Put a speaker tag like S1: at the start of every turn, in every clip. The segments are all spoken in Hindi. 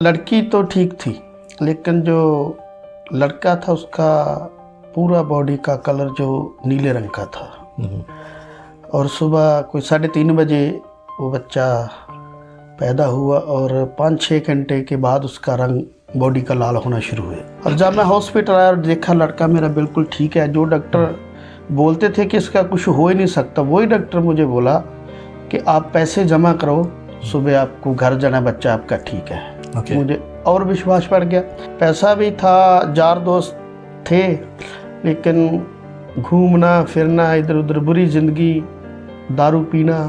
S1: लड़की तो ठीक थी, लेकिन जो लड़का था उसका पूरा बॉडी का कलर जो नीले रंग का था। और सुबह कोई 3:30 बजे वो बच्चा पैदा हुआ और 5-6 घंटे के बाद उसका रंग बॉडी का लाल होना शुरू हुआ। और जब मैं हॉस्पिटल आया और देखा लड़का मेरा बिल्कुल ठीक है, जो डॉक्टर बोलते थे कि इसका कुछ हो ही नहीं सकता, वही डॉक्टर मुझे बोला कि आप पैसे जमा करो, सुबह आपको घर जाना, बच्चा आपका ठीक है। मुझे और विश्वास बढ़ गया। पैसा भी था, यार दोस्त थे, लेकिन घूमना फिरना इधर उधर, बुरी ज़िंदगी, दारू पीना,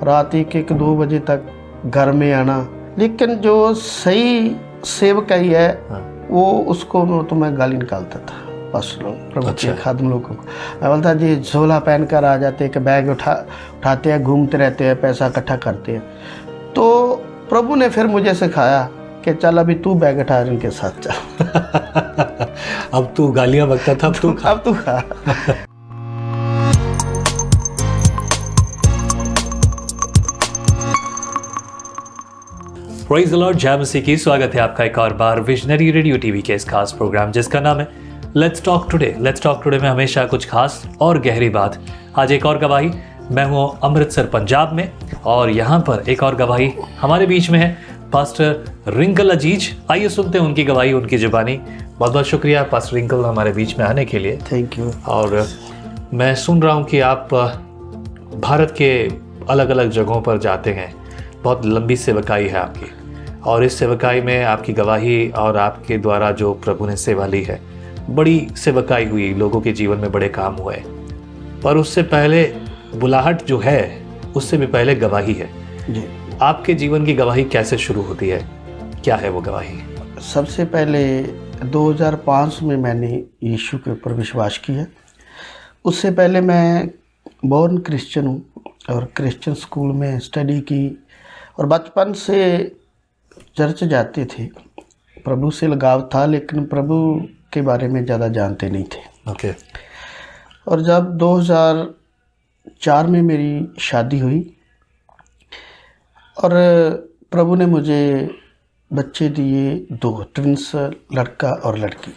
S1: रात 1-2 बजे तक घर में आना। लेकिन जो सही सेवकाई है वो उसको तो मैं गाली निकालता था बस लोग प्रभु के खादम लोगों को। मैं बोलता जी झोला पहन कर आ जाते, कि बैग उठाते हैं, घूमते रहते हैं, पैसा इकट्ठा करते हैं। तो प्रभु ने फिर मुझे सिखाया कि चल अभी तू बैग उठा इनके साथ चल।
S2: अब तू गालियां बकता था, अब तू खा। प्रेज़ द लॉर्ड, जय मसीह की। स्वागत है आपका एक और बार विजनरी रेडियो टीवी के इस खास प्रोग्राम जिसका नाम है let's talk today. Let's talk today में हमेशा कुछ खास और गहरी बात। आज एक और गवाही, मैं हूँ अमृतसर पंजाब में, और यहाँ पर एक और गवाही हमारे बीच में है पास्टर रिंकल अजीज। आइए सुनते हैं उनकी गवाही, उनकी जुबानी। बहुत बहुत शुक्रिया पास्टर रिंकल हमारे बीच में आने के लिए।
S1: Thank you.
S2: और मैं सुन रहा हूँ कि आप भारत के अलग अलग जगहों पर जाते हैं, बहुत लंबी सेवकाई है आपकी, और इस सेवकाई में आपकी गवाही और आपके द्वारा जो प्रभु ने सेवा ली है, बड़ी सेवकाई हुई, लोगों के जीवन में बड़े काम हुए। पर उससे पहले बुलाहट जो है, उससे भी पहले गवाही है
S1: जी।
S2: आपके जीवन की गवाही कैसे शुरू होती है, क्या है वो गवाही?
S1: सबसे पहले 2005 में मैंने यीशु के ऊपर विश्वास किया। उससे पहले मैं बॉर्न क्रिश्चियन हूँ और क्रिश्चियन स्कूल में स्टडी की, और बचपन से चर्च जाते थे। प्रभु से लगाव था, लेकिन प्रभु के बारे में ज़्यादा जानते नहीं थे। और जब 2004 में मेरी शादी हुई और प्रभु ने मुझे बच्चे दिए, 2 ट्विंस, लड़का और लड़की।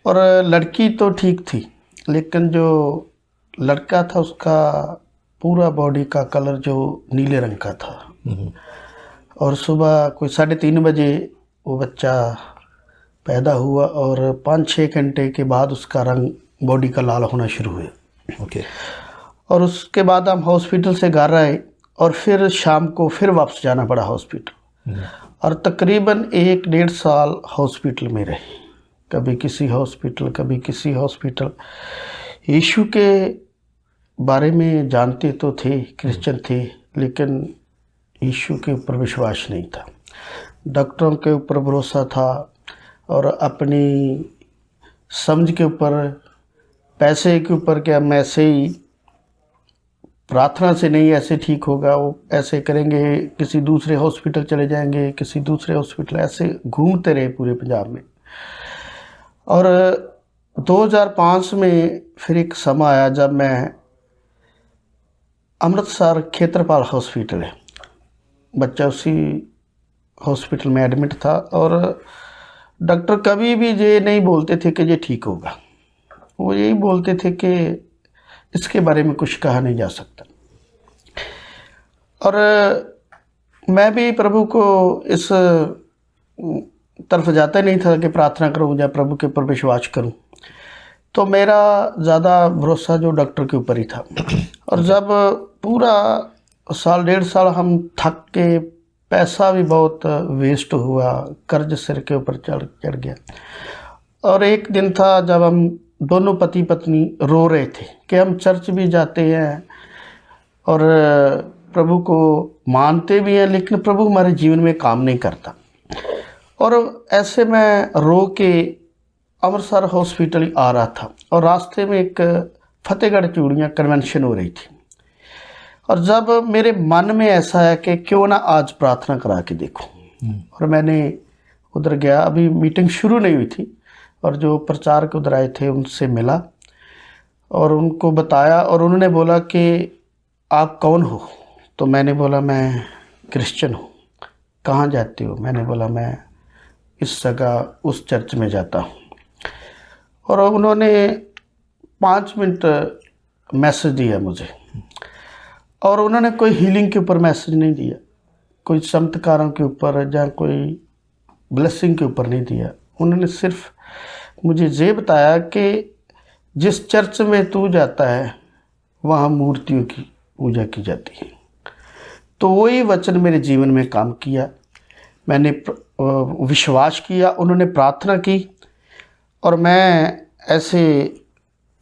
S1: और लड़की तो ठीक थी, लेकिन जो लड़का था उसका पूरा बॉडी का कलर जो नीले रंग का था। और सुबह कोई 3:30 बजे वो बच्चा पैदा हुआ और 5-6 घंटे के बाद उसका रंग बॉडी का लाल होना शुरू हुआ। और उसके बाद हम हॉस्पिटल से घर आए और फिर शाम को फिर वापस जाना पड़ा हॉस्पिटल। और तकरीबन 1-1.5 साल हॉस्पिटल में रहे, कभी किसी हॉस्पिटल कभी किसी हॉस्पिटल। यीशु के बारे में जानते तो थे, क्रिश्चियन थे, लेकिन यीशु के ऊपर विश्वास नहीं था। डॉक्टरों के ऊपर भरोसा था और अपनी समझ के ऊपर, पैसे के ऊपर, कि हम ऐसे ही प्रार्थना से नहीं ऐसे ठीक होगा, वो ऐसे करेंगे, किसी दूसरे हॉस्पिटल चले जाएंगे, किसी दूसरे हॉस्पिटल, ऐसे घूमते रहे पूरे पंजाब में। और 2005 में फिर एक समय आया जब मैं अमृतसर खेत्रपाल हॉस्पिटल है, बच्चा उसी हॉस्पिटल में एडमिट था। और डॉक्टर कभी भी ये नहीं बोलते थे कि ये ठीक होगा, वो यही बोलते थे कि इसके बारे में कुछ कहा नहीं जा सकता। और मैं भी प्रभु को इस तरफ जाता नहीं था कि प्रार्थना करूं या प्रभु के ऊपर विश्वास करूं, तो मेरा ज़्यादा भरोसा जो डॉक्टर के ऊपर ही था। और जब पूरा 1.5 साल हम थक के, पैसा भी बहुत वेस्ट हुआ, कर्ज सिर के ऊपर चढ़ गया। और एक दिन था जब हम दोनों पति पत्नी रो रहे थे कि हम चर्च भी जाते हैं और प्रभु को मानते भी हैं, लेकिन प्रभु हमारे जीवन में काम नहीं करता। और ऐसे मैं रो के अमृतसर हॉस्पिटल आ रहा था, और रास्ते में एक फतेहगढ़ चूड़ियाँ कन्वेंशन हो रही थी। और जब मेरे मन में ऐसा है कि क्यों ना आज प्रार्थना करा के देखूं, और मैंने उधर गया। अभी मीटिंग शुरू नहीं हुई थी, और जो प्रचारक उधर आए थे उनसे मिला और उनको बताया, और उन्होंने बोला कि आप कौन हो? तो मैंने बोला मैं क्रिश्चियन हूँ। कहाँ जाती हो? मैंने बोला मैं इस जगह उस चर्च में जाता हूँ। और उन्होंने 5 मिनट मैसेज दिया मुझे, और उन्होंने कोई हीलिंग के ऊपर मैसेज नहीं दिया, कोई चमत्कारों के ऊपर या कोई ब्लेसिंग के ऊपर नहीं दिया। उन्होंने सिर्फ मुझे ये बताया कि जिस चर्च में तू जाता है वहाँ मूर्तियों की पूजा की जाती है। तो वही वचन मेरे जीवन में काम किया। मैंने विश्वास किया, उन्होंने प्रार्थना की, और मैं ऐसे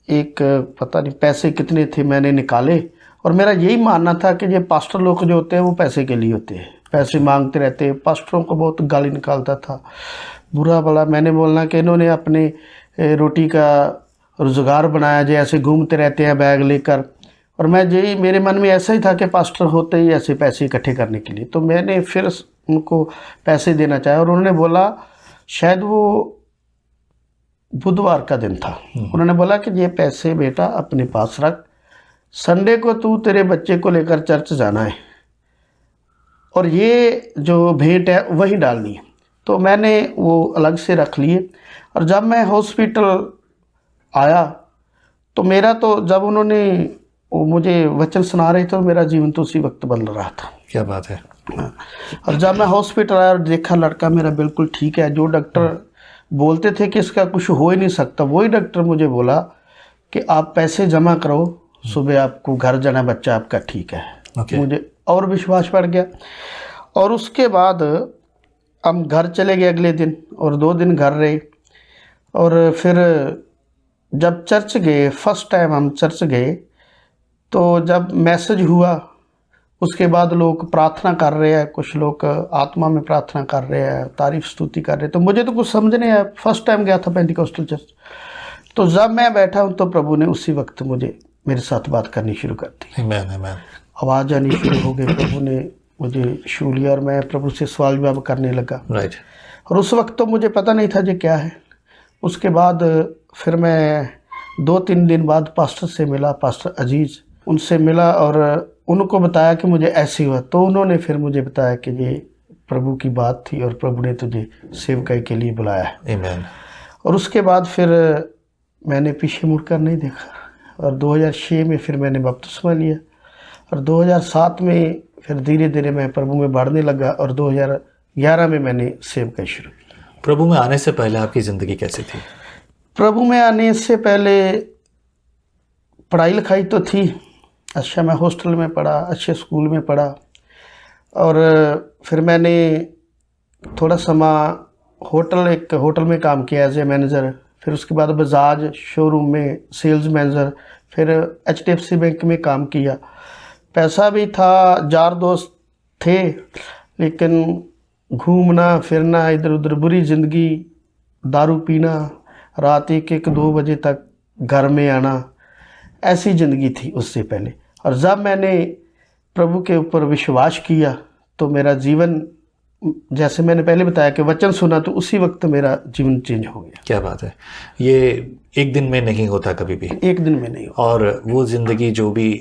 S1: एक पता नहीं पैसे कितने थे मैंने निकाले, और मेरा यही मानना था कि ये पास्टर लोग जो होते हैं वो पैसे के लिए होते हैं, पैसे मांगते रहते हैं। पास्टरों को बहुत गाली निकालता था, बुरा भला। मैंने बोलना कि इन्होंने अपने रोटी का रोज़गार बनाया, जो ऐसे घूमते रहते हैं बैग लेकर। और मैं यही, मेरे मन में ऐसा ही था कि पास्टर होते ही ऐसे पैसे इकट्ठे करने के लिए। तो मैंने फिर उनको पैसे देना चाहा, और उन्होंने बोला, शायद वो बुधवार का दिन था, उन्होंने बोला कि ये पैसे बेटा अपने पास रख, संडे को तू तेरे बच्चे को लेकर चर्च जाना है, और ये जो भेंट है वही डालनी है। तो मैंने वो अलग से रख लिए। और जब मैं हॉस्पिटल आया तो मेरा तो, जब उन्होंने वो मुझे वचन सुना रहे थे तो मेरा जीवन तो उसी वक्त बदल रहा था।
S2: क्या बात है।
S1: और जब मैं हॉस्पिटल आया और देखा लड़का मेरा बिल्कुल ठीक है, जो डॉक्टर बोलते थे कि इसका कुछ हो ही नहीं सकता, वही डॉक्टर मुझे बोला कि आप पैसे जमा करो, सुबह आपको घर जाना, बच्चा आपका ठीक है। मुझे और विश्वास बढ़ गया। और उसके बाद हम घर चले गए अगले दिन, और 2 दिन घर रहे। और फिर जब चर्च गए, फर्स्ट टाइम हम चर्च गए, तो जब मैसेज हुआ उसके बाद लोग प्रार्थना कर रहे हैं, कुछ लोग आत्मा में प्रार्थना कर रहे हैं, तारीफ स्तुति कर रहे हैं। तो मुझे तो कुछ समझ नहीं आया, फर्स्ट टाइम गया था पेंटिकॉस्टल चर्च। तो जब मैं बैठा हूँ तो प्रभु ने उसी वक्त मुझे मेरे साथ बात करनी शुरू कर दी। आवाज़ आनी शुरू हो गई, प्रभु ने मुझे छू लिया, और मैं प्रभु से सवाल जवाब करने लगा। और उस वक्त तो मुझे पता नहीं था ये क्या है। उसके बाद फिर मैं 2-3 दिन बाद पास्टर से मिला, पास्टर अजीज़, उनसे मिला और उनको बताया कि मुझे ऐसे हुआ। तो उन्होंने फिर मुझे बताया कि ये प्रभु की बात थी और प्रभु ने तुझे सेवकाई के लिए बुलाया है।
S2: आमीन।
S1: और उसके बाद फिर मैंने पीछे मुड़कर नहीं देखा, और 2006 में फिर मैंने बपतिस्मा लिया, और 2007 में फिर धीरे धीरे मैं प्रभु में बढ़ने लगा, और 2011 में मैंने सेवकाई शुरू की।
S2: प्रभु में आने से पहले आपकी ज़िंदगी कैसी थी?
S1: प्रभु में आने से पहले पढ़ाई लिखाई तो थी, अच्छा मैं हॉस्टल में पढ़ा, अच्छे स्कूल में पढ़ा, और फिर मैंने थोड़ा समय एक होटल में काम किया एज ए मैनेजर। फिर उसके बाद बजाज शोरूम में सेल्स मैनेजर, फिर HDFC बैंक में काम किया। पैसा भी था, यार दोस्त थे, लेकिन घूमना फिरना इधर उधर, बुरी ज़िंदगी, दारू पीना, रात 1-2 बजे तक घर में आना, ऐसी ज़िंदगी थी उससे पहले। और जब मैंने प्रभु के ऊपर विश्वास किया तो मेरा जीवन, जैसे मैंने पहले बताया कि वचन सुना, तो उसी वक्त मेरा जीवन चेंज हो गया।
S2: क्या बात है। ये एक दिन में नहीं होता, कभी भी
S1: एक दिन में नहीं होता।
S2: और वो ज़िंदगी जो भी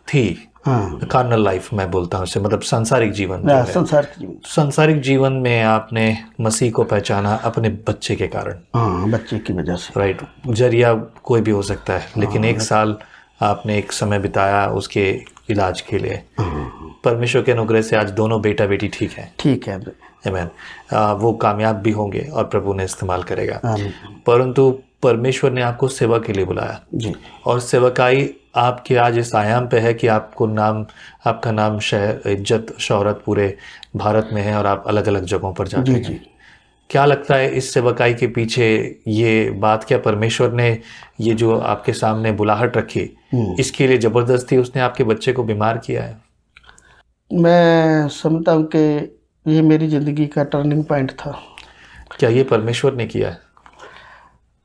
S2: थी,
S1: हाँ,
S2: कार्नल लाइफ मैं बोलता हूँ उसे, मतलब सांसारिक जीवन जो है, सांसारिक जीवन में आपने मसीह को पहचाना अपने बच्चे के कारण।
S1: हाँ, बच्चे की वजह से।
S2: राइट। जरिया कोई भी हो सकता है, लेकिन 1 साल आपने एक समय बिताया उसके इलाज के लिए। परमेश्वर के अनुग्रह से आज दोनों बेटा बेटी ठीक है।
S1: ठीक है,
S2: आमीन। वो कामयाब भी होंगे और प्रभु ने इस्तेमाल करेगा। परंतु परमेश्वर ने आपको सेवा के लिए बुलाया
S1: जी,
S2: और सेवकाई आपके आज इस आयाम पे है कि आपका नाम शहर, इज्जत, शोहरत पूरे भारत में है और आप अलग अलग जगहों पर जाते हैं। क्या लगता है इस सेवकाई के पीछे ये बात, क्या परमेश्वर ने ये जो आपके सामने बुलाहट रखी, इसके लिए ज़बरदस्ती उसने आपके बच्चे को बीमार किया है?
S1: मैं समझता हूँ कि ये मेरी ज़िंदगी का टर्निंग पॉइंट था।
S2: क्या ये परमेश्वर ने किया है?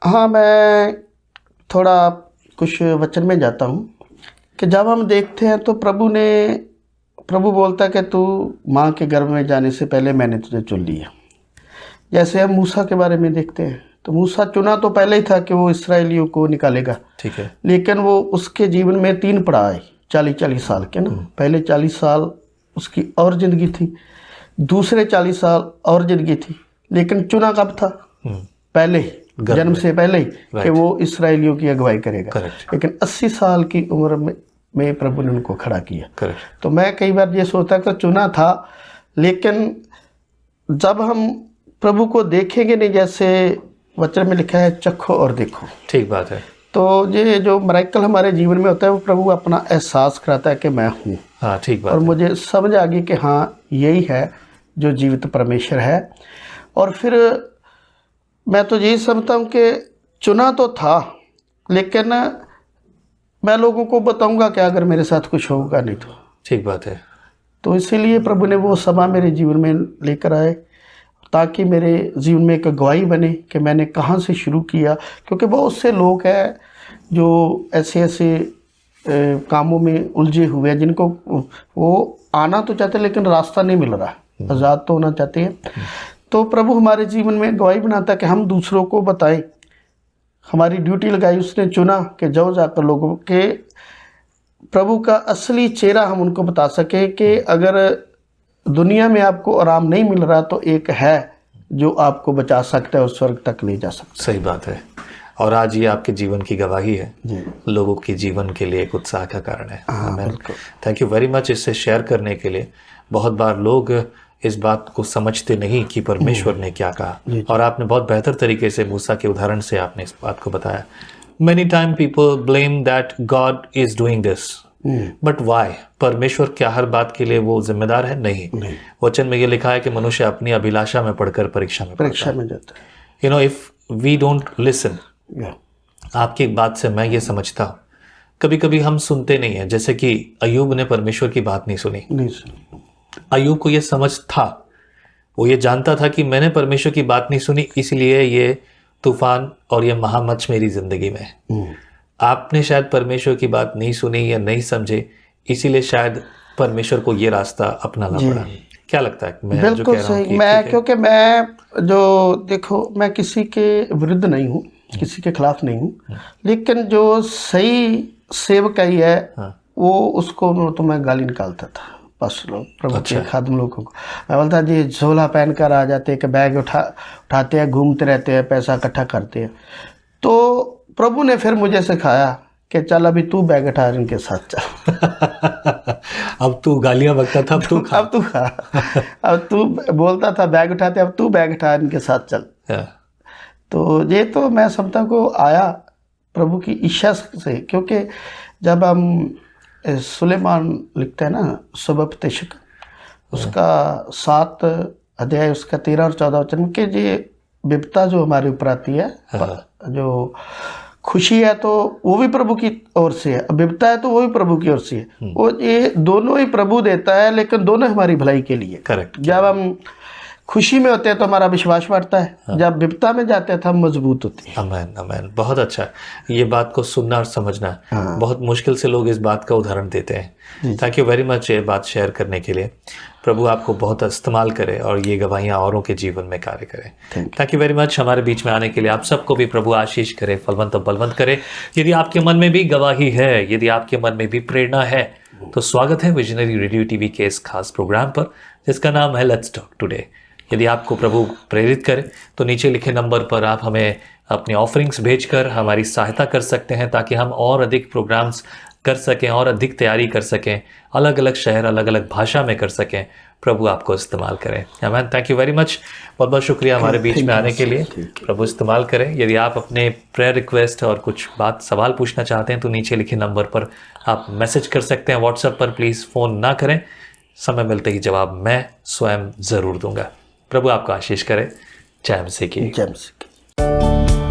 S1: हाँ, मैं थोड़ा कुछ वचन में जाता हूँ कि जब हम देखते हैं तो प्रभु बोलता है कि तू माँ के गर्भ में जाने से पहले मैंने तुझे चुन लिया। जैसे हम मूसा के बारे में देखते हैं तो मूसा चुना तो पहले ही था कि वो इसराइलियों को निकालेगा,
S2: ठीक है,
S1: लेकिन वो उसके जीवन में 3 पड़ाव आए, 40-40 साल के ना। पहले 40 साल उसकी और ज़िंदगी थी, दूसरे 40 साल और जिंदगी थी, लेकिन चुना कब था? पहले ही, जन्म से पहले ही कि वो इसराइलियों की अगुवाई करेगा। लेकिन 80 साल की उम्र में प्रभु ने उनको खड़ा किया। तो मैं कई बार ये सोचता कि चुना था, लेकिन जब हम प्रभु को देखेंगे नहीं, जैसे वचन में लिखा है चखो और देखो।
S2: ठीक बात है।
S1: तो ये जो मिरेकल हमारे जीवन में होता है वो प्रभु अपना एहसास कराता है कि मैं हूँ।
S2: हाँ, ठीक बात
S1: और
S2: है।
S1: मुझे समझ आ गई कि हाँ यही है जो जीवित परमेश्वर है। और फिर मैं तो यही समझता हूँ कि चुना तो था, लेकिन मैं लोगों को बताऊंगा कि अगर मेरे साथ कुछ होगा नहीं तो।
S2: ठीक बात है।
S1: तो इसीलिए प्रभु ने वो समा मेरे जीवन में लेकर आए, ताकि मेरे जीवन में एक गवाही बने कि मैंने कहाँ से शुरू किया। क्योंकि बहुत से लोग हैं जो ऐसे ऐसे कामों में उलझे हुए हैं, जिनको वो आना तो चाहते हैं लेकिन रास्ता नहीं मिल रहा, आज़ाद तो होना चाहते हैं। तो प्रभु हमारे जीवन में गवाही बनाता है कि हम दूसरों को बताएं। हमारी ड्यूटी लगाई, उसने चुना कि जाओ जाकर लोगों के प्रभु का असली चेहरा हम उनको बता सकें कि अगर दुनिया में आपको आराम नहीं मिल रहा तो एक है जो आपको बचा सकता है और स्वर्ग तक ले जा सकता है।
S2: सही बात है। और आज ये आपके जीवन की गवाही है, लोगों के जीवन के लिए एक उत्साह का कारण है। थैंक यू वेरी मच इससे शेयर करने के लिए। बहुत बार लोग इस बात को समझते नहीं कि परमेश्वर ने क्या कहा, और आपने बहुत बेहतर तरीके से मूसा के उदाहरण से आपने इस बात को बताया। Many time people blame that God is doing this, but why? परमेश्वर क्या हर बात के लिए वो जिम्मेदार है? नहीं। वचन में ये लिखा है कि मनुष्य अपनी अभिलाषा में पढ़कर परीक्षा में जाता है। You know, if we don't listen, आपकी एक बात से मैं ये समझता हूँ, कभी कभी हम सुनते नहीं है। जैसे कि अय्यूब ने परमेश्वर की बात नहीं सुनी। अय्यूब को ये समझ था, वो ये जानता था कि मैंने परमेश्वर की बात नहीं सुनी, इसलिए ये तूफान और ये महामच्छ मेरी जिंदगी में है। आपने शायद परमेश्वर की बात नहीं सुनी या नहीं समझे, इसीलिए शायद परमेश्वर को ये रास्ता अपनाना पड़ा। क्या लगता है? मैं
S1: बिल्कुल
S2: जो कह रहा हूँ
S1: सही। मैं क्योंकि मैं जो देखो, मैं किसी के विरुद्ध नहीं हूँ, किसी के खिलाफ नहीं हूँ, लेकिन जो सही सेवकाई है वो उसको तो मैं गाली निकालता था। बस लोग प्रभु के खादम लोगों को मैं बोलता जी झोला पहन कर आ जाते हैं कि बैग उठाते हैं, घूमते रहते हैं, पैसा इकट्ठा करते हैं। तो प्रभु ने फिर मुझे सिखाया कि चल अभी तू बैग उठा इनके साथ चल।
S2: अब तू गालियां बकता था, अब तू खा।
S1: अब तू बोलता था बैग उठाते, अब तू बैग उठा इनके साथ चल। तो ये तो मैं समझता को आया प्रभु की इच्छा से। क्योंकि जब हम सुलेमान लिखते हैं ना सुबपदेशक, उसका 7 अध्याय उसका 13 और 14 वचन के ये विपत्ता जो हमारे ऊपर आती है, जो खुशी है तो वो भी प्रभु की ओर से है, विपत्ता है तो वो भी प्रभु की ओर से है। वो ये दोनों ही प्रभु देता है, लेकिन दोनों हमारी भलाई के लिए।
S2: करेक्ट।
S1: जब हम खुशी में होते हैं तो हमारा विश्वास बढ़ता है, जब विपत्ता में जाते हैं तो हम मजबूत होते हैं।
S2: आमीन, आमीन। बहुत अच्छा। ये बात को सुनना और समझना बहुत मुश्किल से लोग इस बात का उदाहरण देते हैं। थैंक यू वेरी मच ये बात शेयर करने के लिए। प्रभु आपको बहुत इस्तेमाल करे और ये गवाहियाँ औरों के जीवन में कार्य करें। थैंक यू वेरी मच हमारे बीच में आने के लिए। आप सबको भी प्रभु आशीष करे, फलवंत और बलवंत करे। यदि आपके मन में भी गवाही है, यदि आपके मन में भी प्रेरणा है, तो स्वागत है विजनरी रेडियो टीवी के इस खास प्रोग्राम पर जिसका नाम है लेट्स टॉक टुडे। यदि आपको प्रभु प्रेरित करे तो नीचे लिखे नंबर पर आप हमें अपने ऑफरिंग्स भेजकर हमारी सहायता कर सकते हैं, ताकि हम और अधिक प्रोग्राम्स कर सकें और अधिक तैयारी कर सकें, अलग अलग शहर अलग अलग भाषा में कर सकें। प्रभु आपको इस्तेमाल करें। आमीन। Thank you very much. बहुत बहुत शुक्रिया हमारे बीच में आने के लिए। प्रभु इस्तेमाल करें। यदि आप अपने प्रेयर रिक्वेस्ट और कुछ बात सवाल पूछना चाहते हैं तो नीचे लिखे नंबर पर आप मैसेज कर सकते हैं। व्हाट्सएप पर प्लीज़ फ़ोन ना करें, समय मिलते ही जवाब मैं स्वयं ज़रूर दूंगा। प्रभु आपको आशीष करे। जय मसीह की।
S1: जय मसीह की।